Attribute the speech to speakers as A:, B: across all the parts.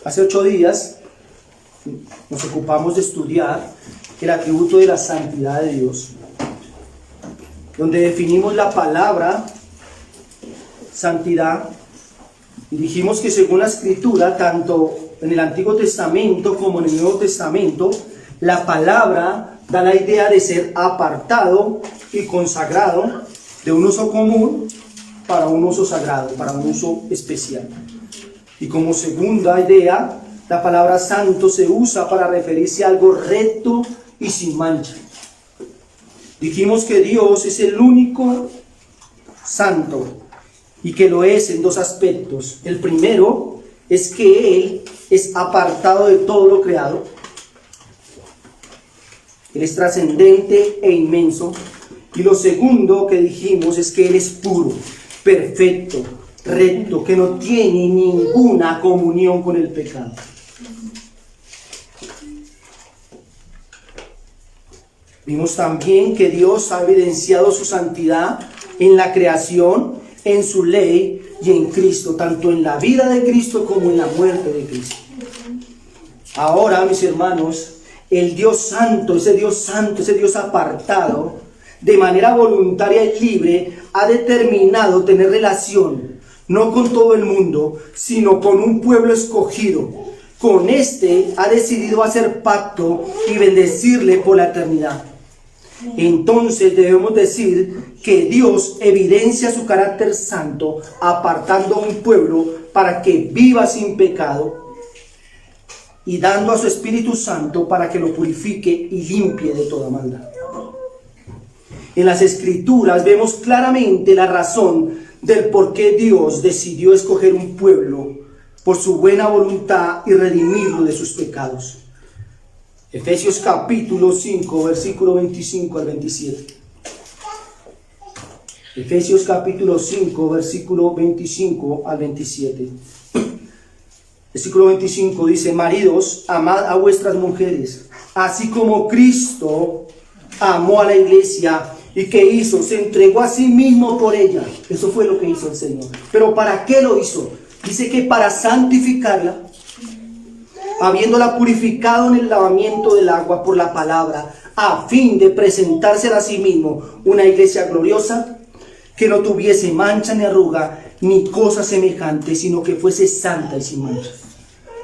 A: Hace 8 días nos ocupamos de estudiar el atributo de la santidad de Dios, donde definimos la palabra santidad y dijimos que según la Escritura, tanto en el Antiguo Testamento como en el Nuevo Testamento, la palabra da la idea de ser apartado y consagrado de un uso común para un uso sagrado, para un uso especial. Y como segunda idea, la palabra santo se usa para referirse a algo recto y sin mancha. Dijimos que Dios es el único santo y que lo es en 2 aspectos. El primero es que Él es apartado de todo lo creado. Él es trascendente e inmenso. Y lo segundo que dijimos es que Él es puro, perfecto, recto, que no tiene ninguna comunión con el pecado. Vimos también que Dios ha evidenciado su santidad en la creación, en su ley y en Cristo, tanto en la vida de Cristo como en la muerte de Cristo. Ahora, mis hermanos, el Dios santo, ese Dios apartado, de manera voluntaria y libre, ha determinado tener relación, no con todo el mundo, sino con un pueblo escogido. Con este ha decidido hacer pacto y bendecirle por la eternidad. Entonces debemos decir que Dios evidencia su carácter santo, apartando a un pueblo para que viva sin pecado y dando a su Espíritu Santo para que lo purifique y limpie de toda maldad. En las Escrituras vemos claramente la razón del por qué Dios decidió escoger un pueblo por su buena voluntad y redimirlo de sus pecados. Efesios capítulo 5, versículo 25 al 27. Efesios capítulo 5, versículo 25 al 27. Versículo 25 dice: maridos, amad a vuestras mujeres, así como Cristo amó a la iglesia. ¿Y qué hizo? Se entregó a sí mismo por ella. Eso fue lo que hizo el Señor. ¿Pero para qué lo hizo? Dice que para santificarla, habiéndola purificado en el lavamiento del agua por la palabra, a fin de presentársela a sí mismo una iglesia gloriosa, que no tuviese mancha ni arruga, ni cosa semejante, sino que fuese santa y sin mancha.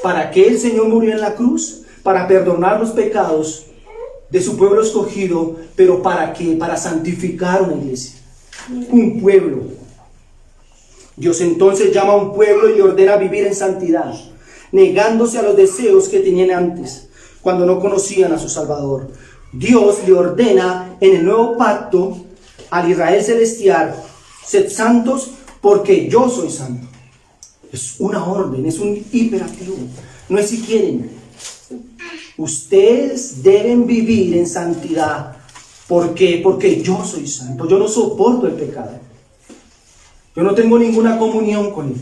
A: ¿Para qué el Señor murió en la cruz? Para perdonar los pecados de su pueblo escogido. ¿Pero para qué? Para santificar una iglesia, un pueblo. Dios entonces llama a un pueblo y le ordena vivir en santidad, negándose a los deseos que tenían antes, cuando no conocían a su Salvador. Dios le ordena en el nuevo pacto al Israel celestial: sed santos porque yo soy santo. Es una orden, es un imperativo, no es si quieren. Ustedes deben vivir en santidad. ¿Por qué? Porque yo soy santo. Yo no soporto el pecado. Yo no tengo ninguna comunión con él.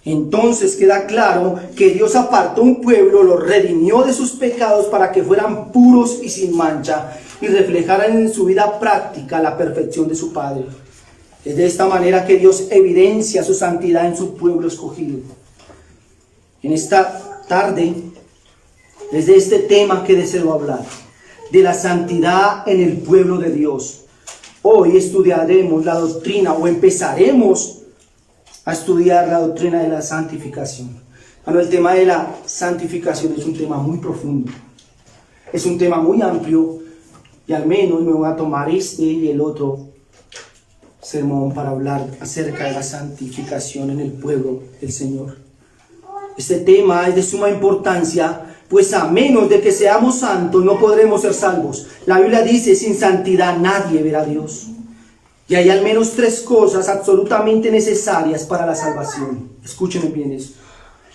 A: Entonces queda claro que Dios apartó un pueblo, lo redimió de sus pecados para que fueran puros y sin mancha y reflejaran en su vida práctica la perfección de su Padre. Es de esta manera que Dios evidencia su santidad en su pueblo escogido. En esta tarde es de este tema que deseo hablar, de la santidad en el pueblo de Dios. Hoy estudiaremos la doctrina, o empezaremos a estudiar la doctrina de la santificación. Bueno, el tema de la santificación es un tema muy profundo, es un tema muy amplio, y al menos me voy a tomar este y el otro sermón para hablar acerca de la santificación en el pueblo del Señor. Este tema es de suma importancia, pues a menos de que seamos santos no podremos ser salvos. La Biblia dice: sin santidad nadie verá a Dios. Y hay al menos 3 cosas absolutamente necesarias para la salvación. Escúchenme bien eso: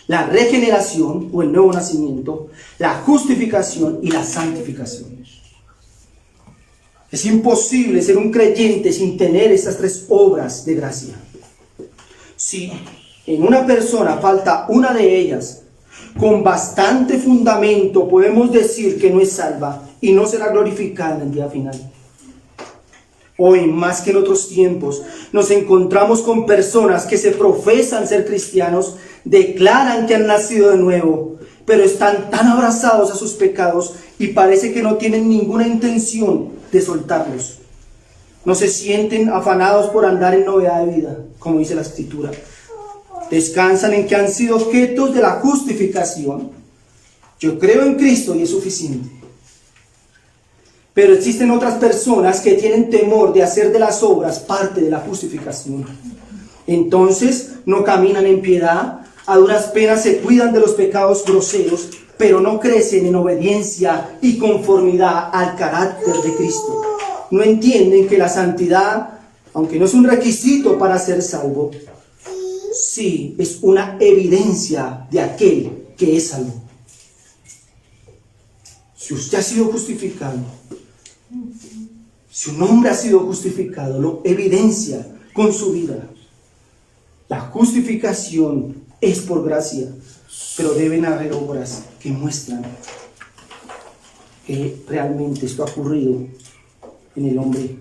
A: la regeneración o el nuevo nacimiento, la justificación y la santificación. Es imposible ser un creyente sin tener estas 3 obras de gracia. Si en una persona falta una de ellas, con bastante fundamento podemos decir que no es salva y no será glorificada en el día final. Hoy, más que en otros tiempos, nos encontramos con personas que se profesan ser cristianos declaran que han nacido de nuevo, pero están tan abrazados a sus pecados y parece que no tienen ninguna intención de soltarlos. No se sienten afanados por andar en novedad de vida, como dice la Escritura. Descansan en que han sido objetos de la justificación. Yo creo en Cristo y es suficiente. Pero existen otras personas que tienen temor de hacer de las obras parte de la justificación. Entonces no caminan en piedad, a duras penas se cuidan de los pecados groseros, pero no crecen en obediencia y conformidad al carácter de Cristo. No entienden que la santidad, aunque no es un requisito para ser salvo, sí es una evidencia de aquel que es salvo. Si usted ha sido justificado, si un hombre ha sido justificado, lo evidencia con su vida. La justificación es por gracia, pero deben haber obras que muestran que realmente esto ha ocurrido en el hombre.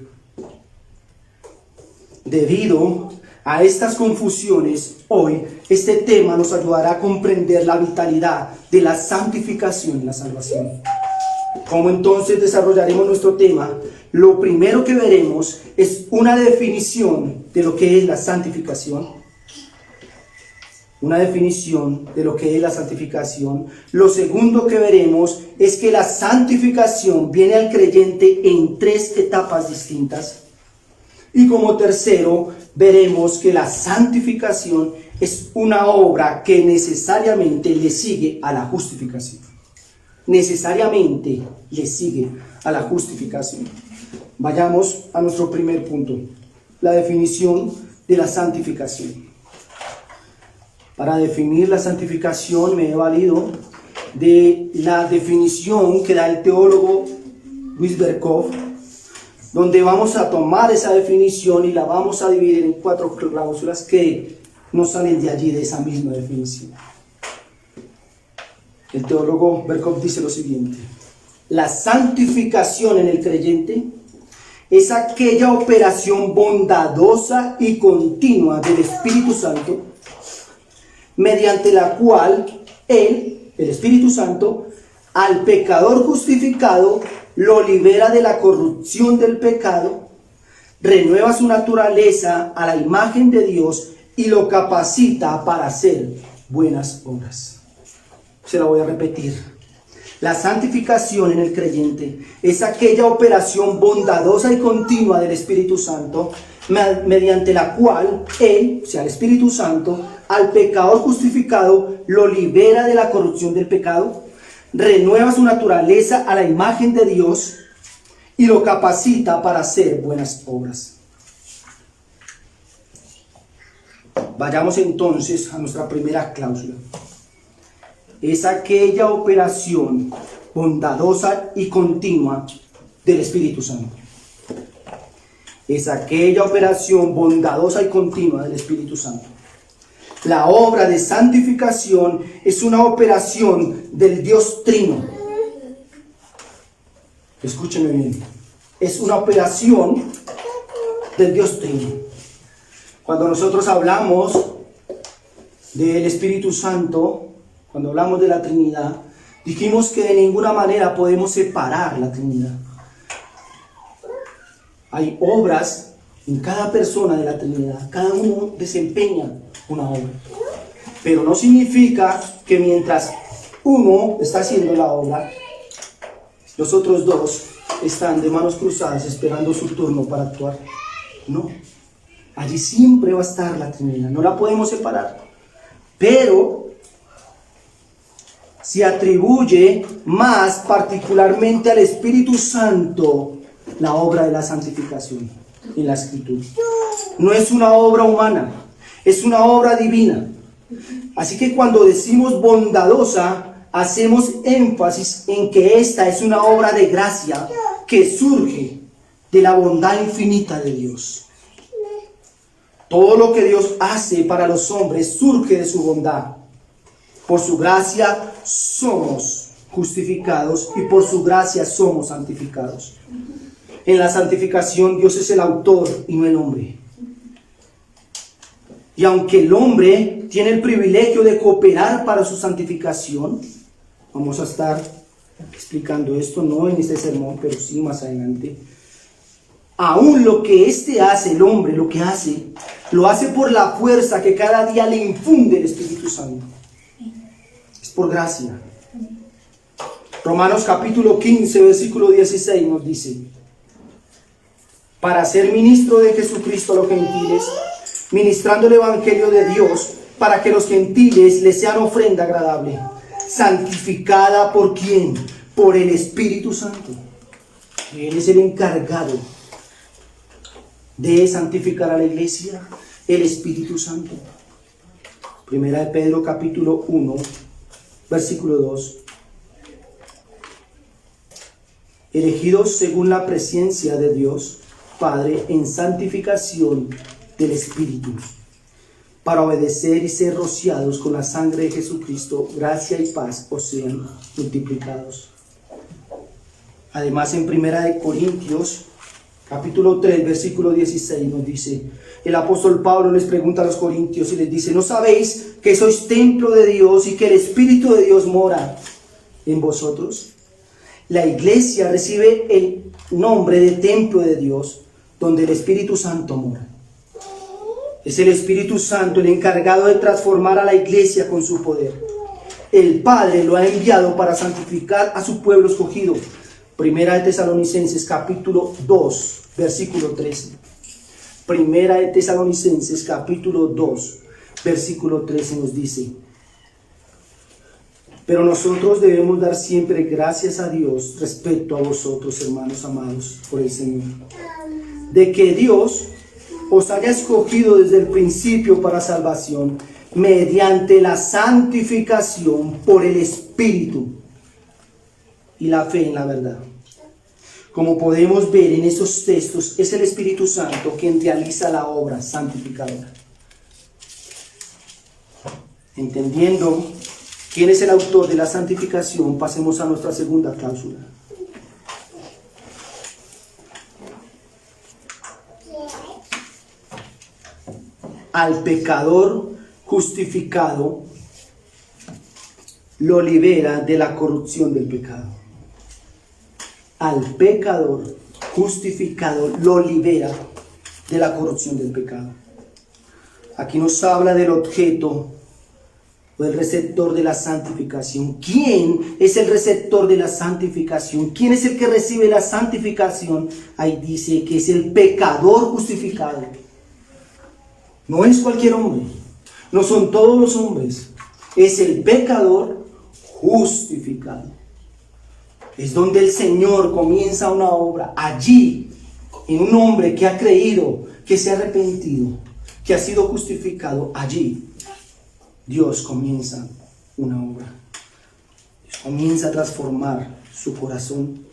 A: Debido a estas confusiones, hoy este tema nos ayudará a comprender la vitalidad de la santificación y la salvación. ¿Cómo entonces desarrollaremos nuestro tema? Lo primero que veremos es una definición de lo que es la santificación. Una definición de lo que es la santificación. Lo segundo que veremos es que la santificación viene al creyente en 3 etapas distintas. Y como tercero, veremos que la santificación es una obra que necesariamente le sigue a la justificación. Necesariamente le sigue a la justificación. Vayamos a nuestro primer punto, la definición de la santificación. Para definir la santificación me he valido de la definición que da el teólogo Louis Berkhof, donde vamos a tomar esa definición y la vamos a dividir en 4 cláusulas que no salen de allí, de esa misma definición. El teólogo Berkhof dice lo siguiente: la santificación en el creyente es aquella operación bondadosa y continua del Espíritu Santo, mediante la cual el Espíritu Santo, al pecador justificado, lo libera de la corrupción del pecado, renueva su naturaleza a la imagen de Dios y lo capacita para hacer buenas obras. Se la voy a repetir. La santificación en el creyente es aquella operación bondadosa y continua del Espíritu Santo, mediante la cual él, o sea, el Espíritu Santo, al pecador justificado lo libera de la corrupción del pecado, renueva su naturaleza a la imagen de Dios y lo capacita para hacer buenas obras. Vayamos entonces a nuestra primera cláusula. Es aquella operación bondadosa y continua del Espíritu Santo. Es aquella operación bondadosa y continua del Espíritu Santo. La obra de santificación es una operación del Dios Trino. Escúchenme bien. Es una operación del Dios Trino. Cuando nosotros hablamos del Espíritu Santo, cuando hablamos de la Trinidad, dijimos que de ninguna manera podemos separar la Trinidad. Hay obras en cada persona de la Trinidad, cada uno desempeña una obra. Pero no significa que mientras uno está haciendo la obra, los otros dos están de manos cruzadas esperando su turno para actuar. No, allí siempre va a estar la Trinidad, no la podemos separar. Pero se atribuye más particularmente al Espíritu Santo la obra de la santificación en la Escritura. No es una obra humana, es una obra divina. Así que cuando decimos bondadosa, hacemos énfasis en que esta es una obra de gracia que surge de la bondad infinita de Dios. Todo lo que Dios hace para los hombres surge de su bondad. Por su gracia somos justificados y por su gracia somos santificados. En la santificación Dios es el autor y no el hombre. Y aunque el hombre tiene el privilegio de cooperar para su santificación, vamos a estar explicando esto, no en este sermón, pero sí más adelante. Aún lo que hace, el hombre, lo que hace, lo hace por la fuerza que cada día le infunde el Espíritu Santo. Es por gracia. Romanos capítulo 15, versículo 16 nos dice: para ser ministro de Jesucristo a los gentiles, ministrando el evangelio de Dios, para que los gentiles les sean ofrenda agradable, santificada ¿por quién? Por el Espíritu Santo. Él es el encargado de santificar a la iglesia, el Espíritu Santo. Primera de Pedro capítulo 1, versículo 2. Elegidos según la presencia de Dios Padre en santificación del Espíritu, para obedecer y ser rociados con la sangre de Jesucristo, gracia y paz os sean multiplicados. Además, en Primera de Corintios capítulo 3, versículo 16 nos dice, el apóstol Pablo les pregunta a los corintios y les dice: ¿no sabéis que sois templo de Dios y que el Espíritu de Dios mora en vosotros? La iglesia recibe el nombre de templo de Dios, donde el Espíritu Santo mora. Es el Espíritu Santo el encargado de transformar a la iglesia con su poder. El Padre lo ha enviado para santificar a su pueblo escogido. Primera de Tesalonicenses capítulo 2, versículo 13. Primera de Tesalonicenses capítulo 2, versículo 13 nos dice: pero nosotros debemos dar siempre gracias a Dios respecto a vosotros, hermanos amados por el Señor, de que Dios os haya escogido desde el principio para salvación, mediante la santificación por el Espíritu y la fe en la verdad. Como podemos ver en estos textos, es el Espíritu Santo quien realiza la obra santificadora. Entendiendo quién es el autor de la santificación, pasemos a nuestra segunda cláusula. Al pecador justificado lo libera de la corrupción del pecado. Al pecador justificado lo libera de la corrupción del pecado. Aquí nos habla del objeto o el receptor de la santificación. ¿Quién es el receptor de la santificación? ¿Quién es el que recibe la santificación? Ahí dice que es el pecador justificado. No es cualquier hombre, no son todos los hombres, es el pecador justificado. Es donde el Señor comienza una obra, allí, en un hombre que ha creído, que se ha arrepentido, que ha sido justificado, allí Dios comienza una obra. Dios comienza a transformar su corazón.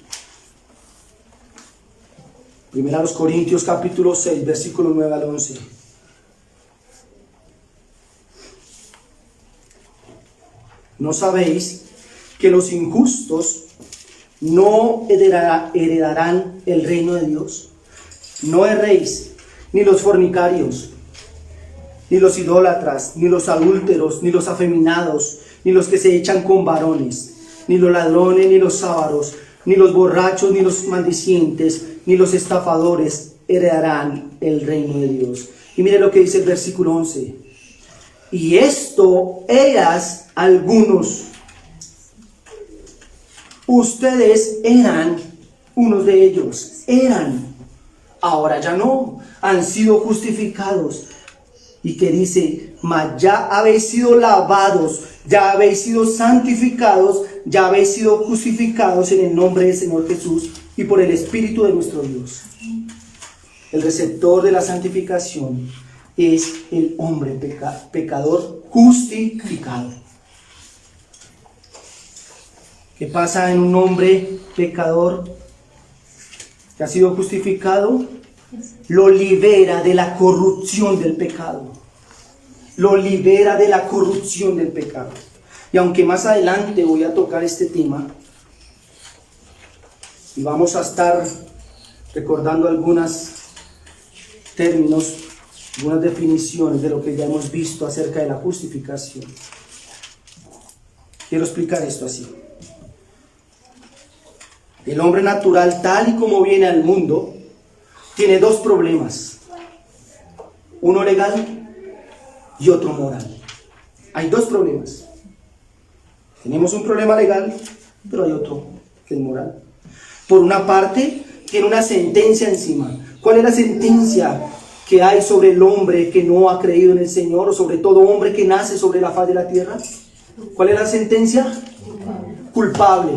A: Primera a los Corintios capítulo 6, versículo 9 al 11. ¿No sabéis que los injustos no heredarán el reino de Dios? No erréis, ni los fornicarios, ni los idólatras, ni los adúlteros, ni los afeminados, ni los que se echan con varones, ni los ladrones, ni los ávaros, ni los borrachos, ni los maldicientes, ni los estafadores heredarán el reino de Dios. Y mire lo que dice el versículo 11. Y esto eras algunos. Ustedes eran unos de ellos. Eran. Ahora ya no. Han sido justificados. Y que dice, mas ya habéis sido lavados, ya habéis sido santificados, ya habéis sido justificados en el nombre del Señor Jesús y por el Espíritu de nuestro Dios. El receptor de la santificación es el hombre pecador justificado. ¿Qué pasa en un hombre pecador que ha sido justificado? Lo libera de la corrupción del pecado. Lo libera de la corrupción del pecado. Y aunque más adelante voy a tocar este tema, y vamos a estar recordando algunos términos algunas definiciones de lo que ya hemos visto acerca de la justificación. Quiero explicar esto así. El hombre natural, tal y como viene al mundo, tiene dos problemas. Uno legal y otro moral. Hay dos problemas. Tenemos un problema legal, pero hay otro que es moral. Por una parte, tiene una sentencia encima. ¿Cuál es la sentencia que hay sobre el hombre que no ha creído en el Señor, o sobre todo hombre que nace sobre la faz de la tierra? ¿Cuál es la sentencia? Culpable.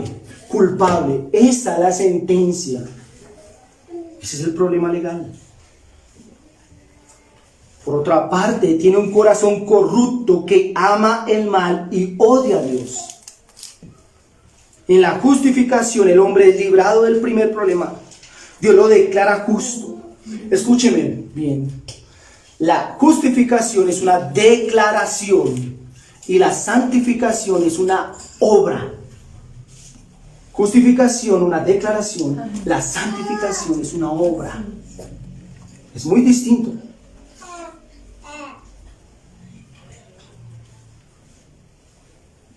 A: Culpable. Esa es la sentencia. Ese es el problema legal. Por otra parte, tiene un corazón corrupto que ama el mal y odia a Dios. En la justificación, el hombre es librado del primer problema. Dios lo declara justo. Escúcheme bien. La justificación es una declaración y la santificación es una obra. Justificación, una declaración. La santificación es una obra. Es muy distinto.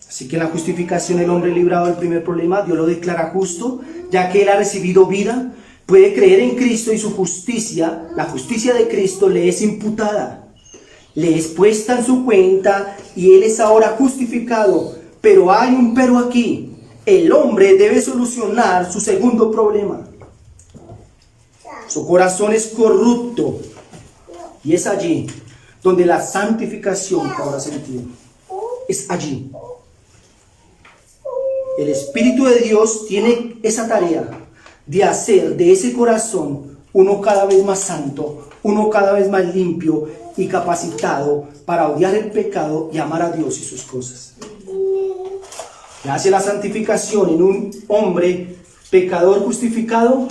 A: Así que en la justificación el hombre librado del primer problema, Dios lo declara justo, ya que él ha recibido vida, puede creer en Cristo y su justicia, la justicia de Cristo le es imputada, le es puesta en su cuenta y él es ahora justificado. Pero hay un pero aquí, el hombre debe solucionar su segundo problema. Su corazón es corrupto y es allí donde la santificación cobra sentido. Es allí. El Espíritu de Dios tiene esa tarea de hacer de ese corazón uno cada vez más santo, uno cada vez más limpio y capacitado para odiar el pecado y amar a Dios y sus cosas. Que hace la santificación en un hombre pecador justificado,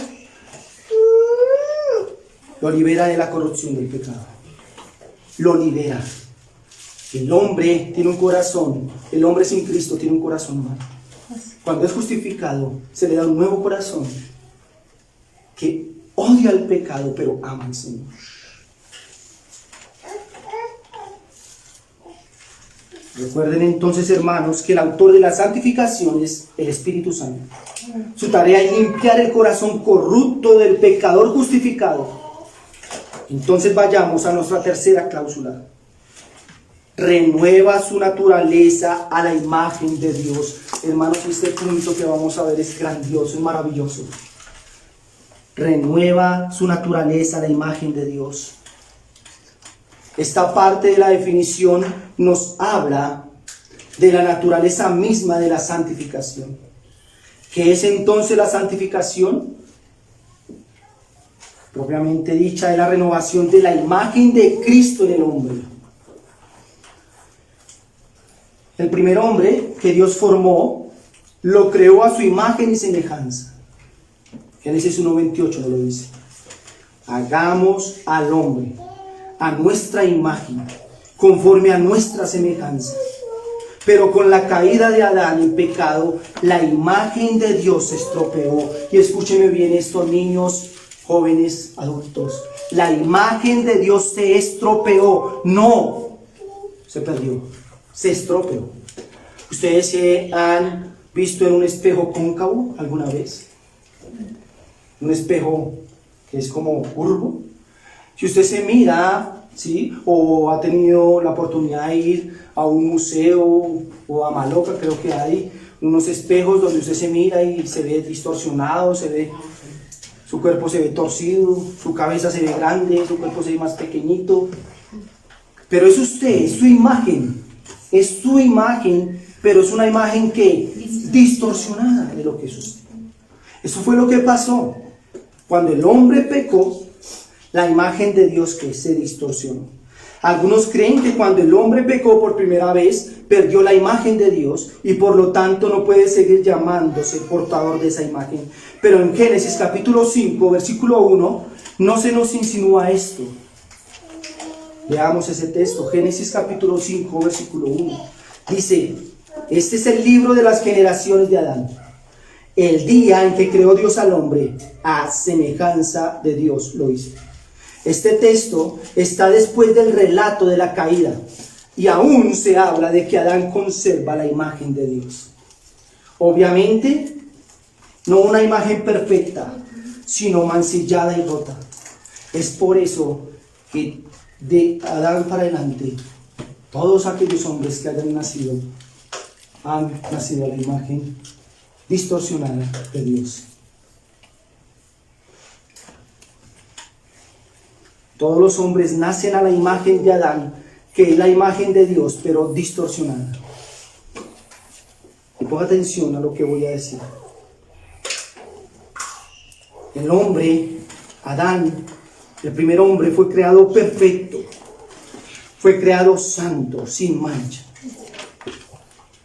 A: lo libera de la corrupción del pecado. Lo libera. El hombre tiene un corazón, el hombre sin Cristo tiene un corazón malo. Cuando es justificado, se le da un nuevo corazón que odia el pecado, pero ama al Señor. Recuerden entonces, hermanos, que el autor de la santificación es el Espíritu Santo. Su tarea es limpiar el corazón corrupto del pecador justificado. Entonces vayamos a nuestra tercera cláusula. Renueva su naturaleza a la imagen de Dios. Hermanos, este punto que vamos a ver es grandioso, es maravilloso. Renueva su naturaleza a la imagen de Dios. Esta parte de la definición nos habla de la naturaleza misma de la santificación. ¿Qué es entonces la santificación? Propiamente dicha, es la renovación de la imagen de Cristo en el hombre. El primer hombre que Dios formó, lo creó a su imagen y semejanza. Génesis 1:28 nos lo dice. Hagamos al hombre a nuestra imagen, conforme a nuestra semejanza. Pero con la caída de Adán en pecado, la imagen de Dios se estropeó. Y escúchenme bien esto, niños, jóvenes, adultos. La imagen de Dios se estropeó. No se perdió, se estropeó. ¿Ustedes se han visto en un espejo cóncavo alguna vez? Un espejo que es como curvo. Si usted se mira, ¿sí? O ha tenido la oportunidad de ir a un museo o a Maloca, creo que hay unos espejos donde usted se mira y se ve distorsionado, su cuerpo se ve torcido, su cabeza se ve grande, su cuerpo se ve más pequeñito. Pero es usted, es su imagen, pero es una imagen que distorsionada de lo que es usted. Eso fue lo que pasó. Cuando el hombre pecó, la imagen de Dios que se distorsionó. Algunos creen que cuando el hombre pecó por primera vez, perdió la imagen de Dios y por lo tanto no puede seguir llamándose portador de esa imagen. Pero en Génesis capítulo 5, versículo 1, no se nos insinúa esto. Veamos ese texto, Génesis capítulo 5, versículo 1. Dice, este es el libro de las generaciones de Adán. El día en que creó Dios al hombre, a semejanza de Dios lo hizo. Este texto está después del relato de la caída y aún se habla de que Adán conserva la imagen de Dios. Obviamente, no una imagen perfecta, sino mancillada y rota. Es por eso que de Adán para adelante, todos aquellos hombres que hayan nacido, han nacido a la imagen distorsionada de Dios. Todos los hombres nacen a la imagen de Adán, que es la imagen de Dios, pero distorsionada. Y ponga atención a lo que voy a decir. El hombre, Adán, el primer hombre, fue creado perfecto, fue creado santo, sin mancha.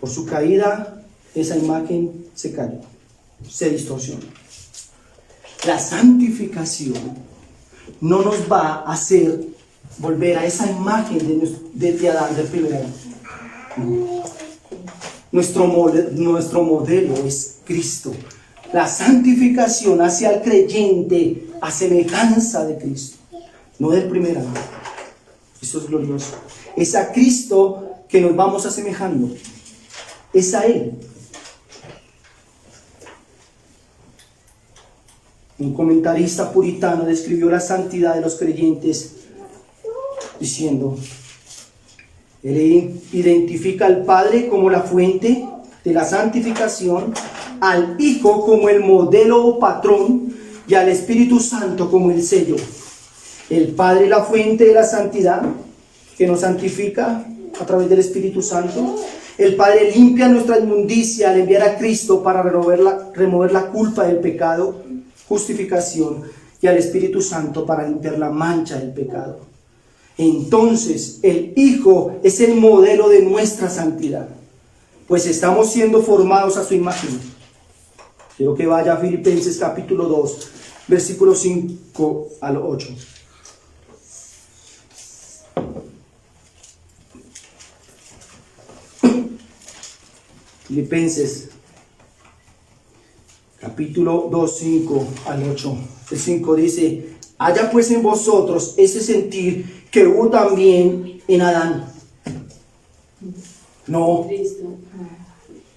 A: Por su caída, esa imagen se cayó, se distorsionó. La santificación no nos va a hacer volver a esa imagen de Adán, del primer Adán. Nuestro modelo es Cristo. La santificación hace al creyente a semejanza de Cristo, no del primer Adán. Eso es glorioso. Es a Cristo que nos vamos asemejando. Es a Él. Un comentarista puritano describió la santidad de los creyentes diciendo: Él identifica al Padre como la fuente de la santificación, al Hijo como el modelo o patrón y al Espíritu Santo como el sello. El Padre es la fuente de la santidad que nos santifica a través del Espíritu Santo. El Padre limpia nuestra inmundicia al enviar a Cristo para remover la culpa del pecado, justificación, y al Espíritu Santo para limpiar la mancha del pecado. Entonces, el Hijo es el modelo de nuestra santidad, pues estamos siendo formados a su imagen. Quiero que vaya a Filipenses capítulo 2, versículos 5 al 8. Filipenses capítulo 2, 5 al 8. El 5 dice: haya pues en vosotros ese sentir que hubo también en Adán. No.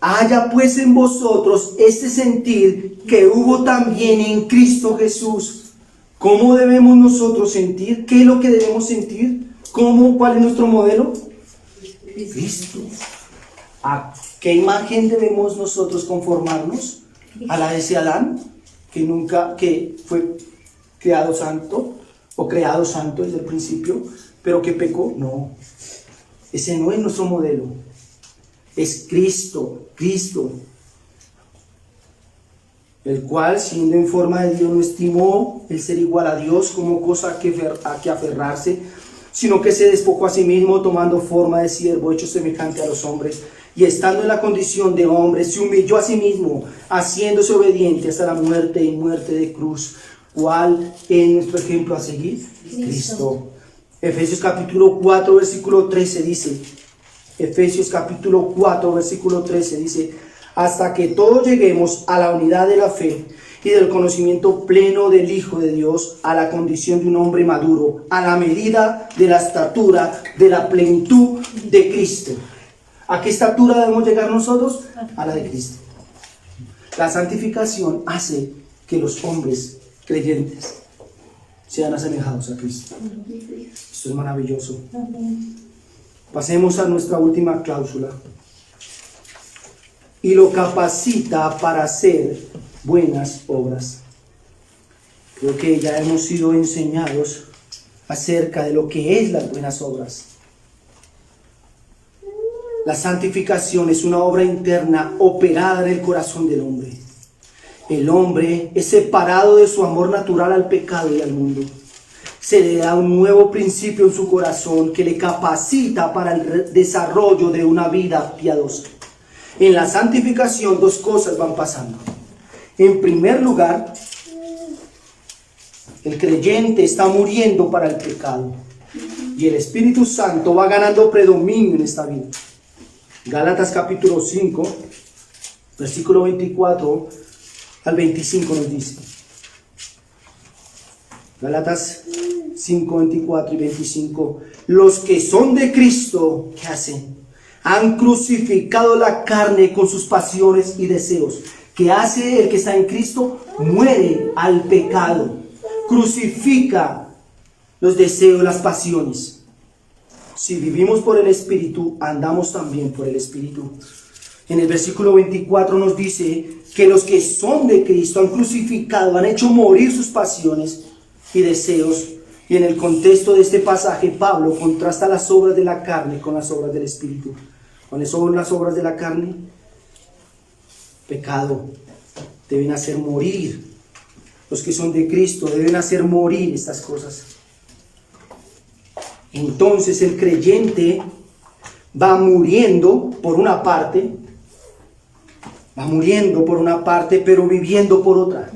A: Haya pues en vosotros ese sentir que hubo también en Cristo Jesús. ¿Cómo debemos nosotros sentir? ¿Qué es lo que debemos sentir? ¿Cuál es nuestro modelo? Cristo. ¿A qué imagen debemos nosotros conformarnos? ¿A la de ese Adán que fue creado santo desde el principio, pero que pecó? No, ese no es nuestro modelo. Es Cristo, el cual, siendo en forma de Dios, no estimó el ser igual a Dios como cosa a que aferrarse, sino que se despojó a sí mismo, tomando forma de siervo, hecho semejante a los hombres, y estando en la condición de hombre, se humilló a sí mismo, haciéndose obediente hasta la muerte y muerte de cruz. ¿Cuál es nuestro ejemplo a seguir? Cristo. Efesios capítulo 4, versículo 13 dice: Efesios capítulo 4, versículo 13 dice: hasta que todos lleguemos a la unidad de la fe y del conocimiento pleno del Hijo de Dios, a la condición de un hombre maduro, a la medida de la estatura de la plenitud de Cristo. ¿A qué estatura debemos llegar nosotros? A la de Cristo. La santificación hace que los hombres creyentes sean asemejados a Cristo. Esto es maravilloso. Pasemos a nuestra última cláusula. Y lo capacita para hacer buenas obras. Creo que ya hemos sido enseñados acerca de lo que es las buenas obras. La santificación es una obra interna operada en el corazón del hombre. El hombre es separado de su amor natural al pecado y al mundo. Se le da un nuevo principio en su corazón que le capacita para el desarrollo de una vida piadosa. En la santificación dos cosas van pasando. En primer lugar, el creyente está muriendo para el pecado y el Espíritu Santo va ganando predominio en esta vida. Gálatas capítulo 5, versículo 24 al 25 nos dice. Gálatas 5, 24 y 25. Los que son de Cristo, ¿qué hacen? Han crucificado la carne con sus pasiones y deseos. ¿Qué hace el que está en Cristo? Muere al pecado. Crucifica los deseos, las pasiones. Si vivimos por el Espíritu, andamos también por el Espíritu. En el versículo 24 nos dice que los que son de Cristo han crucificado, han hecho morir sus pasiones y deseos. Y en el contexto de este pasaje, Pablo contrasta las obras de la carne con las obras del Espíritu. ¿Cuáles son las obras de la carne? Pecado. Deben hacer morir. Los que son de Cristo deben hacer morir estas cosas. Entonces el creyente va muriendo por una parte, pero viviendo por otra.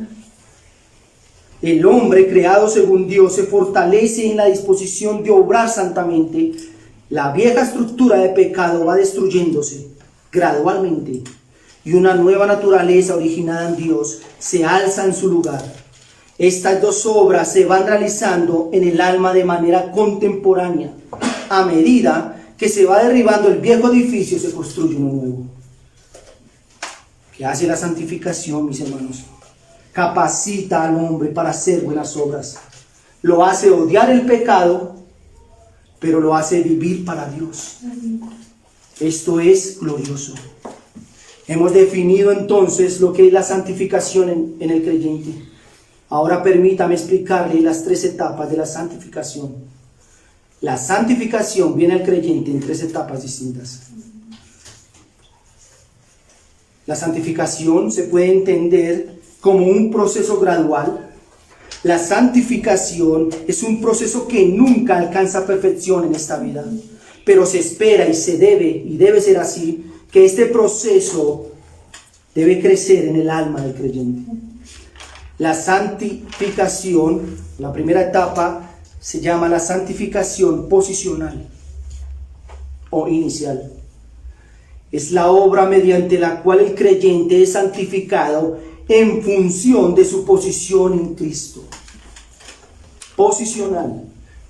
A: El hombre creado según Dios se fortalece en la disposición de obrar santamente. La vieja estructura de pecado va destruyéndose gradualmente y una nueva naturaleza originada en Dios se alza en su lugar. Estas dos obras se van realizando en el alma de manera contemporánea. A medida que se va derribando el viejo edificio, se construye uno nuevo. ¿Qué hace la santificación, mis hermanos? Capacita al hombre para hacer buenas obras. Lo hace odiar el pecado, pero lo hace vivir para Dios. Esto es glorioso. Hemos definido entonces lo que es la santificación en el creyente. Ahora permítame explicarle las 3 etapas de la santificación. La santificación viene al creyente en 3 etapas distintas. La santificación se puede entender como un proceso gradual. La santificación es un proceso que nunca alcanza perfección en esta vida, pero se espera y debe ser así, que este proceso debe crecer en el alma del creyente. La santificación, la primera etapa, se llama la santificación posicional o inicial. Es la obra mediante la cual el creyente es santificado en función de su posición en Cristo. Posicional,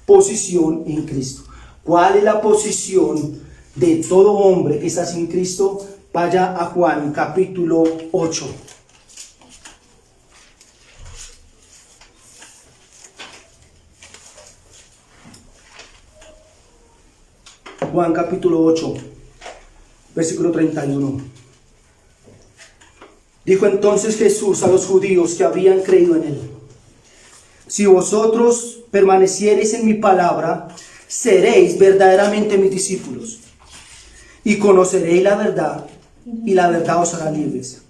A: posición en Cristo. ¿Cuál es la posición de todo hombre que está sin Cristo? Vaya a Juan capítulo 8. Juan capítulo 8, versículo 31. Dijo entonces Jesús a los judíos que habían creído en él: si vosotros permaneciereis en mi palabra, seréis verdaderamente mis discípulos, y conoceréis la verdad, y la verdad os hará libres.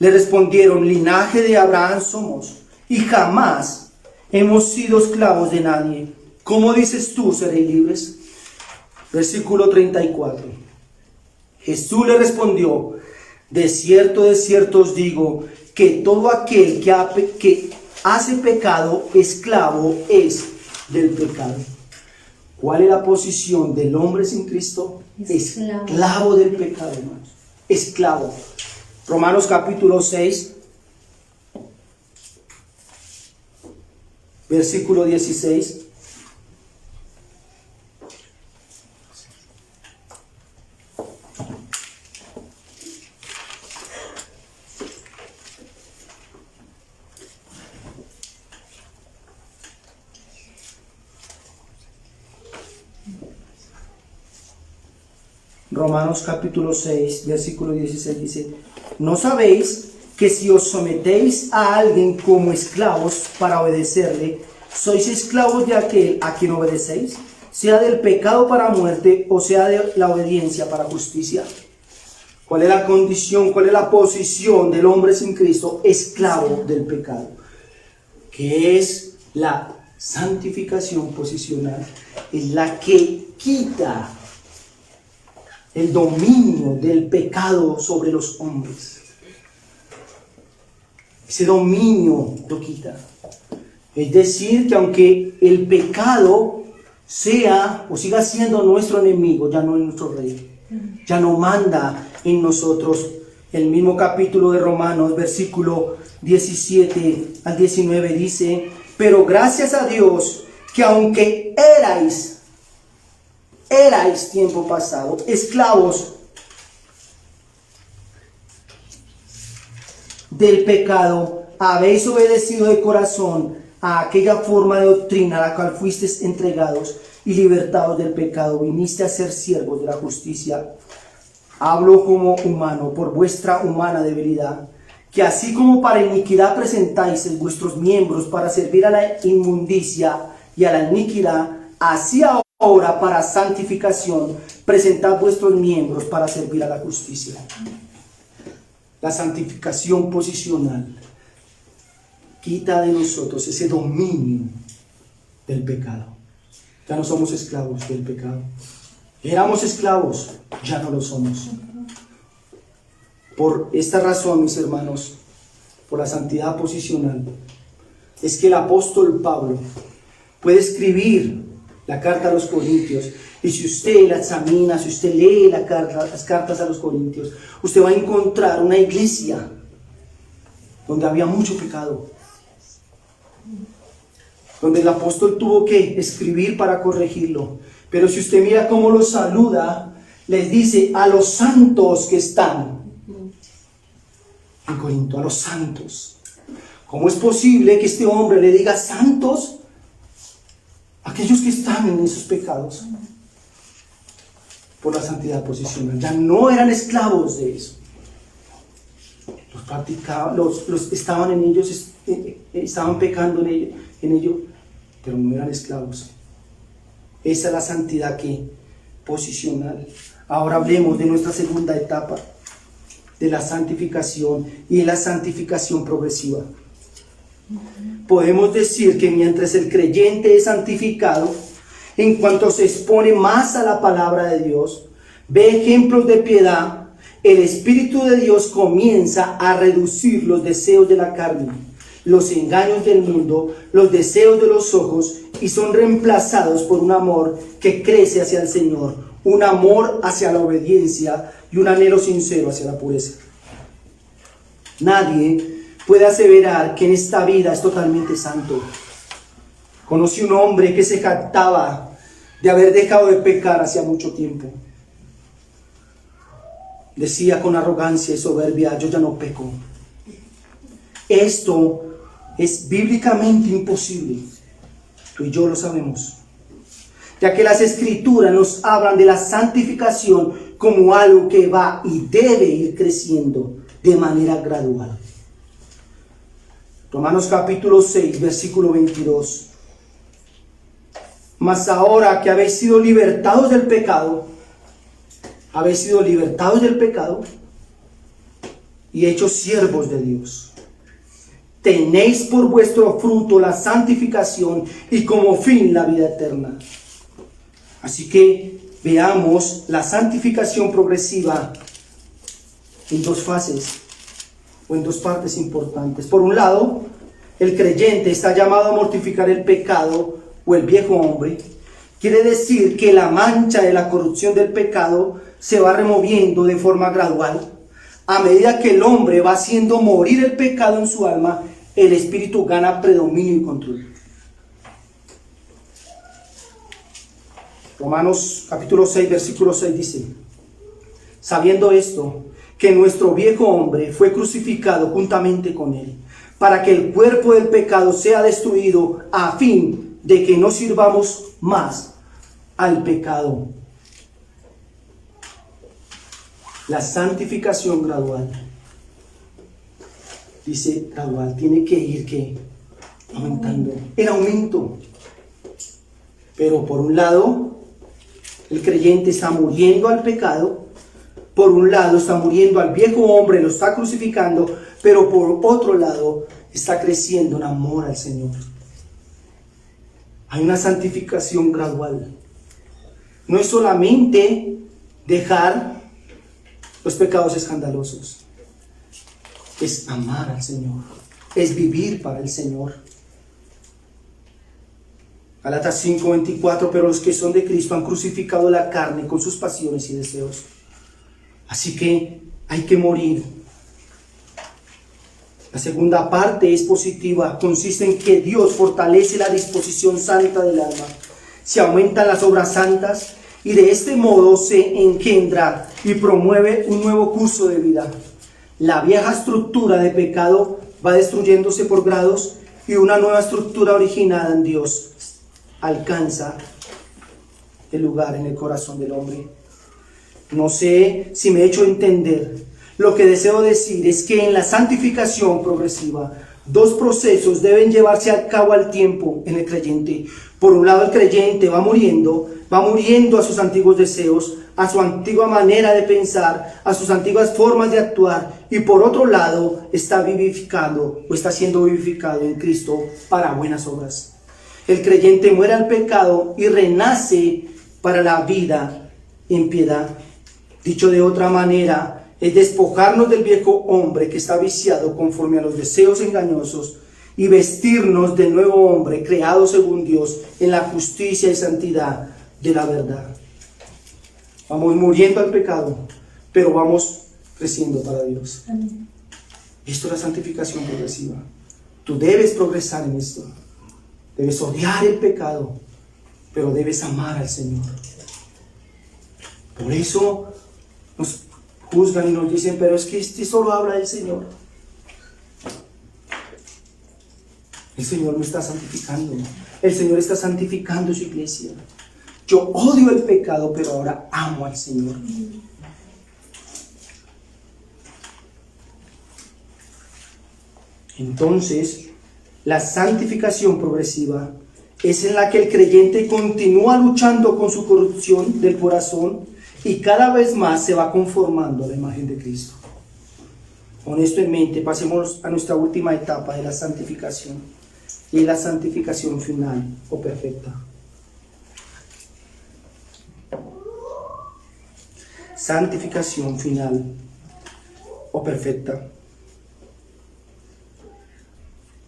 A: Le respondieron: linaje de Abraham somos, y jamás hemos sido esclavos de nadie. ¿Cómo dices tú, seréis libres? Versículo 34. Jesús le respondió: de cierto os digo, que todo aquel que hace pecado, esclavo es del pecado. ¿Cuál es la posición del hombre sin Cristo? Esclavo del pecado, hermanos. Esclavo. Romanos capítulo 6, versículo 16. Romanos capítulo 6, versículo 16 dice: ¿no sabéis que si os sometéis a alguien como esclavos para obedecerle, sois esclavos de aquel a quien obedecéis, sea del pecado para muerte o sea de la obediencia para justicia? ¿Cuál es la condición, cuál es la posición del hombre sin Cristo? Esclavo del pecado. ¿Qué es la santificación posicional? Es la que quita el dominio del pecado sobre los hombres. Ese dominio lo quita. Es decir, que aunque el pecado sea o siga siendo nuestro enemigo, ya no es nuestro rey, ya no manda en nosotros. El mismo capítulo de Romanos, versículo 17 al 19 dice: pero gracias a Dios que aunque erais tiempo pasado, esclavos del pecado, habéis obedecido de corazón a aquella forma de doctrina a la cual fuisteis entregados y libertados del pecado, viniste a ser siervos de la justicia. Hablo como humano por vuestra humana debilidad, que así como para iniquidad presentáis vuestros miembros para servir a la inmundicia y a la iniquidad, así ahora para santificación presentad vuestros miembros para servir a la justicia. La santificación posicional quita de nosotros ese dominio del pecado. Ya no somos esclavos del pecado. Éramos esclavos, ya no lo somos. Por esta razón, mis hermanos, por la santidad posicional, es que el apóstol Pablo puede escribir la carta a los Corintios, y si usted la examina, si usted lee las cartas a los Corintios, usted va a encontrar una iglesia donde había mucho pecado, donde el apóstol tuvo que escribir para corregirlo. Pero si usted mira cómo los saluda, les dice a los santos que están en Corinto, a los santos. ¿Cómo es posible que este hombre le diga santos a aquellos que están en esos pecados? Por la santidad posicional. Ya no eran esclavos de eso. Los practicaban, los estaban en ellos, estaban pecando en ello, pero no eran esclavos. Esa es la santidad posicional. Ahora hablemos de nuestra segunda etapa, de la santificación y la santificación progresiva. Podemos decir que mientras el creyente es santificado, en cuanto se expone más a la palabra de Dios, ve ejemplos de piedad, el Espíritu de Dios comienza a reducir los deseos de la carne, los engaños del mundo, los deseos de los ojos, y son reemplazados por un amor que crece hacia el Señor, un amor hacia la obediencia y un anhelo sincero hacia la pureza. Nadie puede aseverar que en esta vida es totalmente santo. Conocí un hombre que se jactaba de haber dejado de pecar hacía mucho tiempo. Decía con arrogancia y soberbia: yo ya no peco. Esto es bíblicamente imposible. Tú y yo lo sabemos, ya que las Escrituras nos hablan de la santificación como algo que va y debe ir creciendo de manera gradual. Romanos capítulo 6, versículo 22. Mas ahora que habéis sido libertados del pecado, y hechos siervos de Dios, tenéis por vuestro fruto la santificación y como fin la vida eterna. Así que veamos la santificación progresiva en dos fases o en dos partes importantes. Por un lado, el creyente está llamado a mortificar el pecado o el viejo hombre. Quiere decir que la mancha de la corrupción del pecado se va removiendo de forma gradual. A medida que el hombre va haciendo morir el pecado en su alma, el espíritu gana predominio y control. Romanos capítulo 6, versículo 6 dice: sabiendo esto, que nuestro viejo hombre fue crucificado juntamente con él, para que el cuerpo del pecado sea destruido, a fin de que no sirvamos más al pecado. La santificación gradual, dice gradual, tiene que ir aumentando, en aumento. Pero por un lado, el creyente está muriendo al pecado, por un lado está muriendo al viejo hombre, lo está crucificando, pero por otro lado está creciendo en amor al Señor. Hay una santificación gradual. No es solamente dejar los pecados escandalosos, es amar al Señor, es vivir para el Señor. Gálatas 5:24, pero los que son de Cristo han crucificado la carne con sus pasiones y deseos. Así que hay que morir La segunda parte es positiva, consiste en que Dios fortalece la disposición santa del alma, se aumentan las obras santas y de este modo se engendra y promueve un nuevo curso de vida. La vieja estructura de pecado va destruyéndose por grados y una nueva estructura originada en Dios alcanza el lugar en el corazón del hombre. No sé si me he hecho entender. Lo que deseo decir es que en la santificación progresiva, dos procesos deben llevarse a cabo al tiempo en el creyente. Por un lado, el creyente va muriendo a sus antiguos deseos, a su antigua manera de pensar, a sus antiguas formas de actuar, y por otro lado, está vivificado o está siendo vivificado en Cristo para buenas obras. El creyente muere al pecado y renace para la vida en piedad. Dicho de otra manera, es despojarnos del viejo hombre que está viciado conforme a los deseos engañosos y vestirnos del nuevo hombre creado según Dios en la justicia y santidad de la verdad. Vamos muriendo al pecado, pero vamos creciendo para Dios. Amén. Esto es la santificación progresiva. Tú debes progresar en esto. Debes odiar el pecado, pero debes amar al Señor. Por eso nos juzgan y nos dicen, pero es que este solo habla del Señor. El Señor me está santificando. El Señor está santificando su iglesia. Yo odio el pecado, pero ahora amo al Señor. Entonces, la santificación progresiva es en la que el creyente continúa luchando con su corrupción del corazón y cada vez más se va conformando a la imagen de Cristo. Con esto en mente, pasemos a nuestra última etapa de la santificación, y la santificación final o perfecta. Santificación final o perfecta.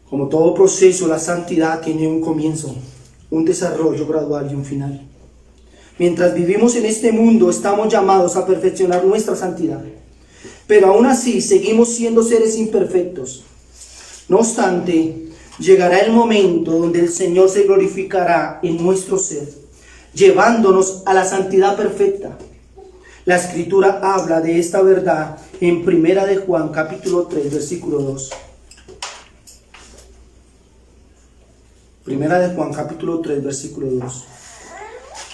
A: Como todo proceso, la santidad tiene un comienzo, un desarrollo gradual y un final. Mientras vivimos en este mundo, estamos llamados a perfeccionar nuestra santidad. Pero aún así, seguimos siendo seres imperfectos. No obstante, llegará el momento donde el Señor se glorificará en nuestro ser, llevándonos a la santidad perfecta. La Escritura habla de esta verdad en 1 de Juan, capítulo 3, versículo 2. Primera de Juan, capítulo 3, versículo 2.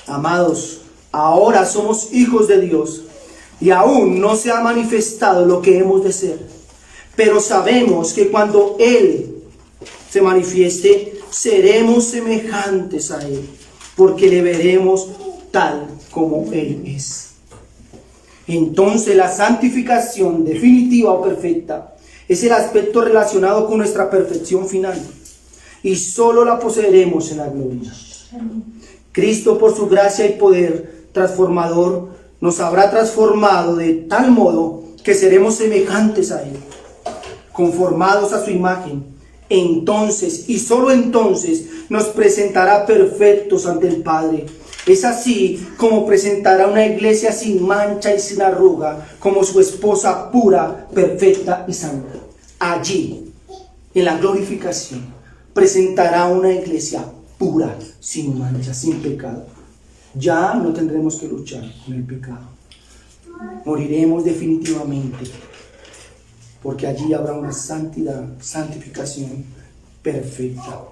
A: Amados, ahora somos hijos de Dios y aún no se ha manifestado lo que hemos de ser. Pero sabemos que cuando Él se manifieste, seremos semejantes a Él, porque le veremos tal como Él es. Entonces, la santificación definitiva o perfecta es el aspecto relacionado con nuestra perfección final, y solo la poseeremos en la gloria. Cristo, por su gracia y poder transformador, nos habrá transformado de tal modo que seremos semejantes a Él, conformados a su imagen. Entonces, y solo entonces, nos presentará perfectos ante el Padre. Es así como presentará una iglesia sin mancha y sin arruga, como su esposa pura, perfecta y santa. Allí, en la glorificación, presentará una iglesia pura, sin mancha, sin pecado. Ya no tendremos que luchar con el pecado. Moriremos definitivamente, porque allí habrá una santidad, santificación perfecta.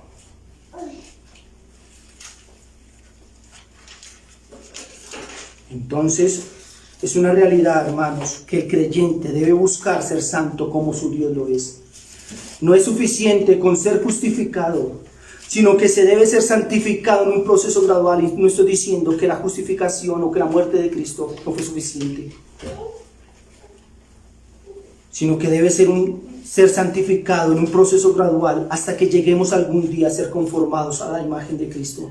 A: Entonces, es una realidad, hermanos, que el creyente debe buscar ser santo como su Dios lo es. No es suficiente con ser justificado, sino que se debe ser santificado en un proceso gradual. Y no estoy diciendo que la justificación o que la muerte de Cristo no fue suficiente, sino que debe ser santificado en un proceso gradual hasta que lleguemos algún día a ser conformados a la imagen de Cristo.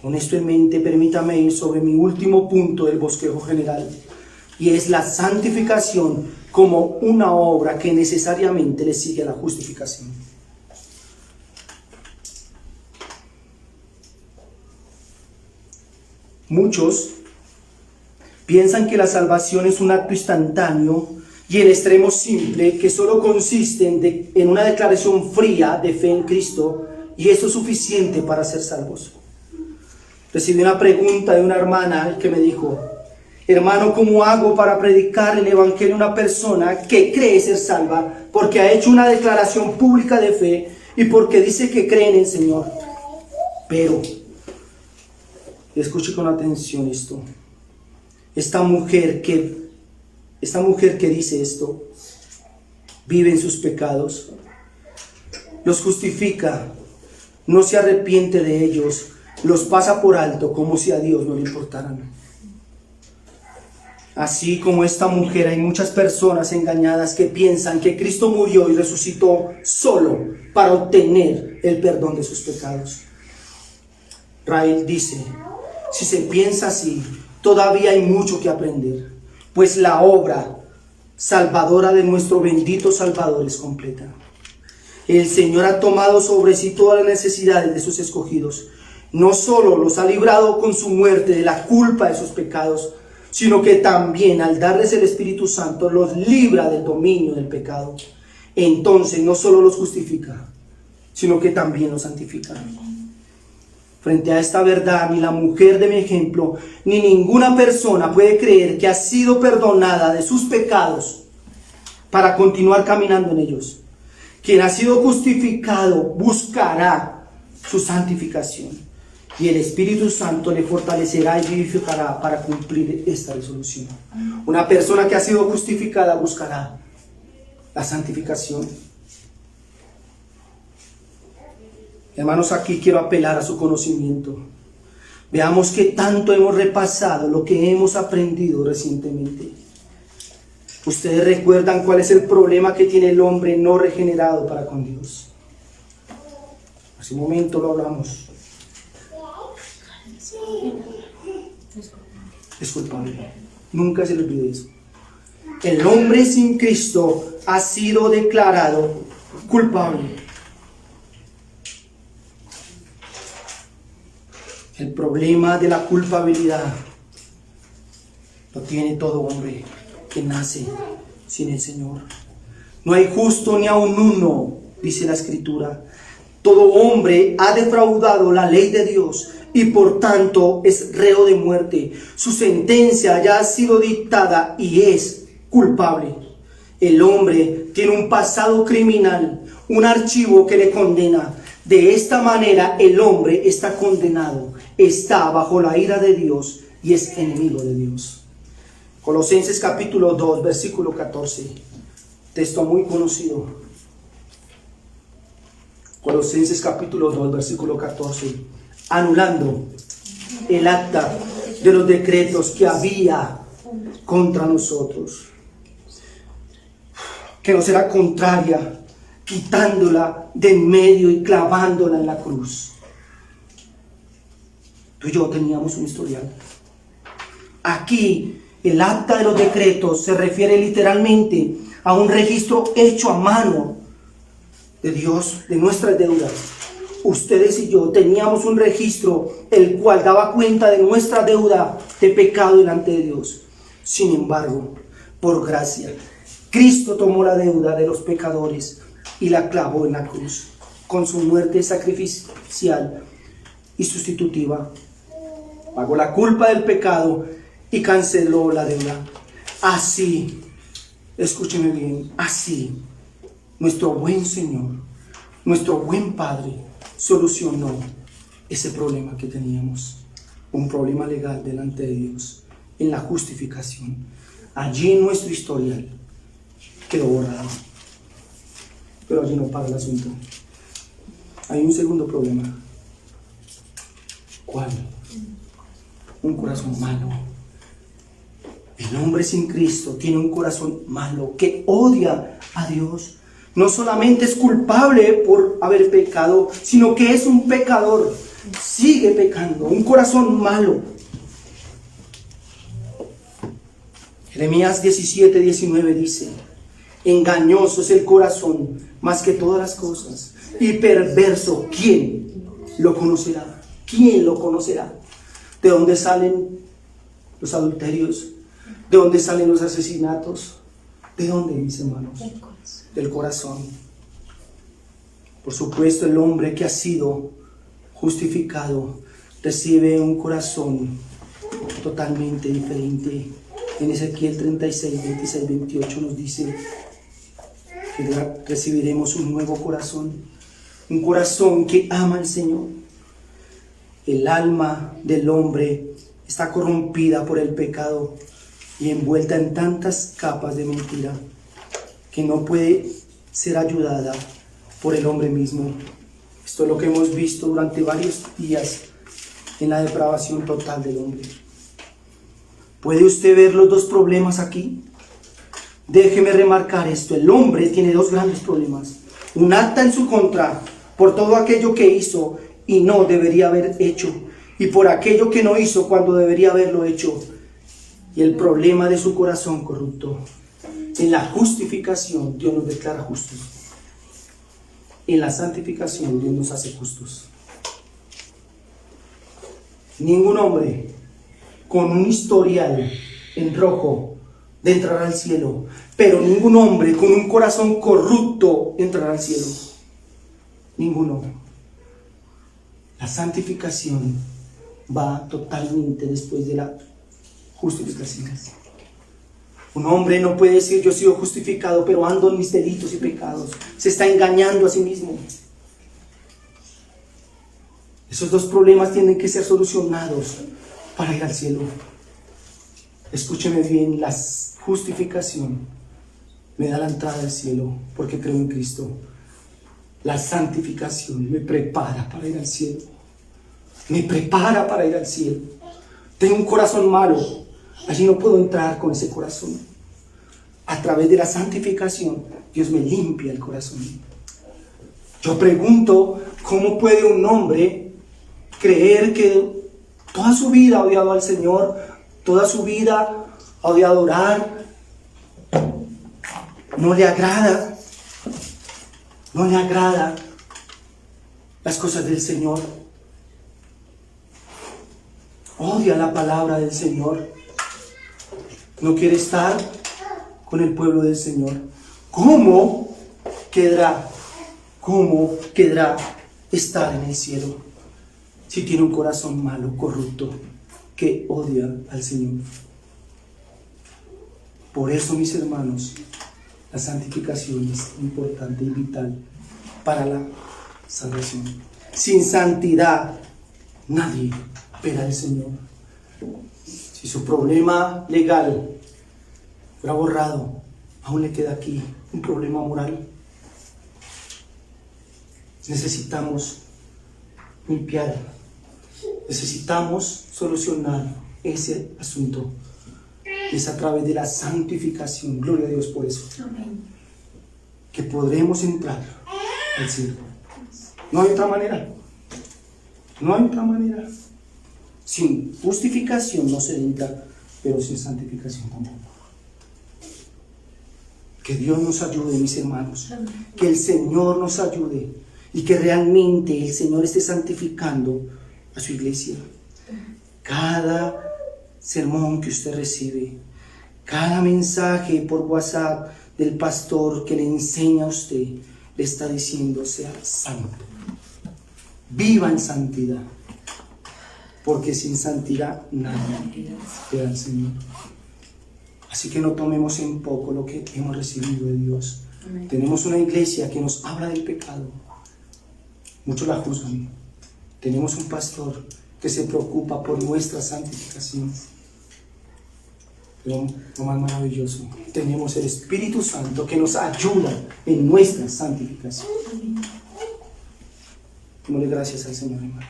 A: Con esto en mente, permítame ir sobre mi último punto del bosquejo general, y es la santificación como una obra que necesariamente le sigue a la justificación. Muchos piensan que la salvación es un acto instantáneo y el extremo simple, que solo consiste en una declaración fría de fe en Cristo, y eso es suficiente para ser salvos. Recibí una pregunta de una hermana que me dijo: hermano, ¿cómo hago para predicar el evangelio a una persona que cree ser salva porque ha hecho una declaración pública de fe y porque dice que cree en el Señor? Pero, escuche con atención esto. Esta mujer que dice esto, vive en sus pecados, los justifica, no se arrepiente de ellos, los pasa por alto como si a Dios no le importaran. Así como esta mujer, hay muchas personas engañadas que piensan que Cristo murió y resucitó solo para obtener el perdón de sus pecados. Rael dice: si se piensa así, todavía hay mucho que aprender, pues la obra salvadora de nuestro bendito Salvador es completa. El Señor ha tomado sobre sí todas las necesidades de sus escogidos. No solo los ha librado con su muerte de la culpa de sus pecados, sino que también al darles el Espíritu Santo los libra del dominio del pecado. Entonces no solo los justifica, sino que también los santifica. Frente a esta verdad, ni la mujer de mi ejemplo, ni ninguna persona puede creer que ha sido perdonada de sus pecados para continuar caminando en ellos. Quien ha sido justificado buscará su santificación, y el Espíritu Santo le fortalecerá y vivificará para cumplir esta resolución. Una persona que ha sido justificada buscará la santificación. Hermanos, aquí quiero apelar a su conocimiento. Veamos qué tanto hemos repasado lo que hemos aprendido recientemente. Ustedes recuerdan cuál es el problema que tiene el hombre no regenerado para con Dios. Hace un momento lo hablamos. Es culpable. Nunca se le olvide eso. El hombre sin Cristo ha sido declarado culpable. El problema de la culpabilidad lo tiene todo hombre que nace sin el Señor. No hay justo ni aun uno, dice la Escritura. Todo hombre ha defraudado la ley de Dios y por tanto es reo de muerte. Su sentencia ya ha sido dictada y es culpable. El hombre tiene un pasado criminal, un archivo que le condena. De esta manera el hombre está condenado, está bajo la ira de Dios y es enemigo de Dios. Colosenses capítulo 2, versículo 14. Texto muy conocido. Colosenses capítulo 2, versículo 14. Anulando el acta de los decretos que había contra nosotros, que nos era contraria, quitándola de en medio y clavándola en la cruz. Tú y yo teníamos un historial. Aquí el acta de los decretos se refiere literalmente a un registro hecho a mano de Dios, de nuestras deudas. Ustedes y yo teníamos un registro el cual daba cuenta de nuestra deuda de pecado delante de Dios. Sin embargo, por gracia, Cristo tomó la deuda de los pecadores y la clavó en la cruz. Con su muerte sacrificial y sustitutiva, pagó la culpa del pecado y canceló la deuda. Así, escúcheme bien, así, nuestro buen Señor, nuestro buen Padre, solucionó ese problema que teníamos, un problema legal delante de Dios, en la justificación. Allí en nuestro historial quedó borrado. Pero allí no para el asunto. Hay un segundo problema. ¿Cuál? Un corazón malo. El hombre sin Cristo tiene un corazón malo que odia a Dios. No solamente es culpable por haber pecado, sino que es un pecador. Sigue pecando, un corazón malo. Jeremías 17:19 dice: engañoso es el corazón más que todas las cosas, y perverso, ¿quién lo conocerá? ¿Quién lo conocerá? ¿De dónde salen los adulterios? ¿De dónde salen los asesinatos? ¿De dónde, mis hermanos? Del corazón. Por supuesto, el hombre que ha sido justificado recibe un corazón totalmente diferente. En Ezequiel 36, 26, 28 nos dice que recibiremos un nuevo corazón, un corazón que ama al Señor. El alma del hombre está corrompida por el pecado y envuelta en tantas capas de mentira que no puede ser ayudada por el hombre mismo. Esto es lo que hemos visto durante varios días en la depravación total del hombre. ¿Puede usted ver los dos problemas aquí? Déjeme remarcar esto. El hombre tiene dos grandes problemas. Un acta en su contra por todo aquello que hizo y no debería haber hecho, y por aquello que no hizo cuando debería haberlo hecho. Y el problema de su corazón corrupto. En la justificación Dios nos declara justos. En la santificación Dios nos hace justos. Ningún hombre con un historial en rojo de entrar al cielo, pero ningún hombre con un corazón corrupto entrará al cielo. Ninguno. La santificación va totalmente después de la justificación. Un hombre no puede decir yo he sido justificado, pero ando en mis delitos y pecados. Se está engañando a sí mismo. Esos dos problemas tienen que ser solucionados para ir al cielo. Escúcheme bien, la justificación me da la entrada al cielo porque creo en Cristo. La santificación me prepara para ir al cielo. Me prepara para ir al cielo. Tengo un corazón malo. Allí no puedo entrar con ese corazón. A través de la santificación, Dios me limpia el corazón. Yo pregunto, ¿cómo puede un hombre creer que toda su vida ha odiado al Señor, toda su vida ha odiado orar, no le agrada las cosas del Señor, odia la palabra del Señor, no quiere estar con el pueblo del Señor? ¿Cómo quedará estar en el cielo si tiene un corazón malo, corrupto, que odia al Señor? Por eso, mis hermanos, la santificación es importante y vital para la salvación. Sin santidad nadie verá al Señor. Si su problema legal fuera borrado, aún le queda aquí un problema moral. Necesitamos limpiar, necesitamos solucionar ese asunto. Es a través de la santificación, gloria a Dios por eso, que podremos entrar al cielo. No hay otra manera. No hay otra manera. Sin justificación no se entra, pero sin santificación tampoco. Que Dios nos ayude, mis hermanos. Que el Señor nos ayude y que realmente el Señor esté santificando a su iglesia. Cada sermón que usted recibe, cada mensaje por WhatsApp del pastor que le enseña a usted, le está diciendo sea santo. Viva en santidad. Porque sin santidad nadie verá al Señor. Así que no tomemos en poco lo que hemos recibido de Dios. Amén. Tenemos una iglesia que nos habla del pecado. Muchos la juzgan. Tenemos un pastor que se preocupa por nuestra santificación. Pero lo más maravilloso, tenemos el Espíritu Santo que nos ayuda en nuestra santificación. Démosle gracias al Señor, hermanos.